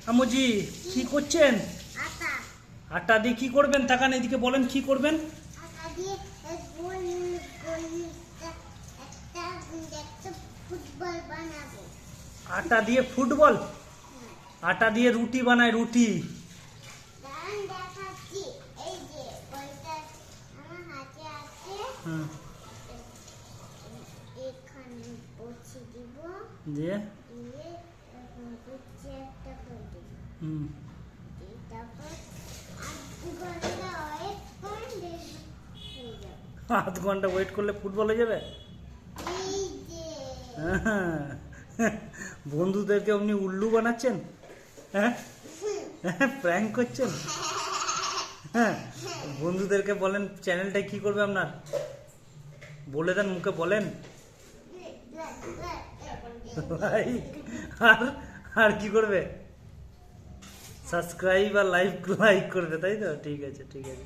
আমুজি কি করছেন? আটা আটা দিয়ে কি করবেন? তাকান এদিকে, বলেন কি করবেন? আটা দিয়ে গোল গোল একটা একটা ফুটবল বানাবো। আটা দিয়ে ফুটবল? আটা দিয়ে রুটি বানায়, রুটি। দাঁড়ান দেখাচ্ছি। এই যে বলটা আমার হাতে আছে, হুম, এখানে পৌঁছে দিব, দিয়ে দিয়ে এখন কুচি একটা করে দিব। হুম, তারপর 8 ঘন্টা ওয়েট করে হয়ে যাবে। 8 ঘন্টা ওয়েট করলে ফুটবল হয়ে যাবে? এই যে বন্ধুদেরকে আপনি উল্লু বানাচ্ছেন? হ্যাঁ, প্র্যাঙ্ক করছেন? হ্যাঁ, বন্ধুদেরকে বলেন চ্যানেলটা কি করবে আপনার, বলে দেন, মুখে বলেন। লাইক আর আর কি করবে? সাবস্ক্রাইব আর লাইক করবে, তাই তো? ঠিক আছে, ঠিক আছে।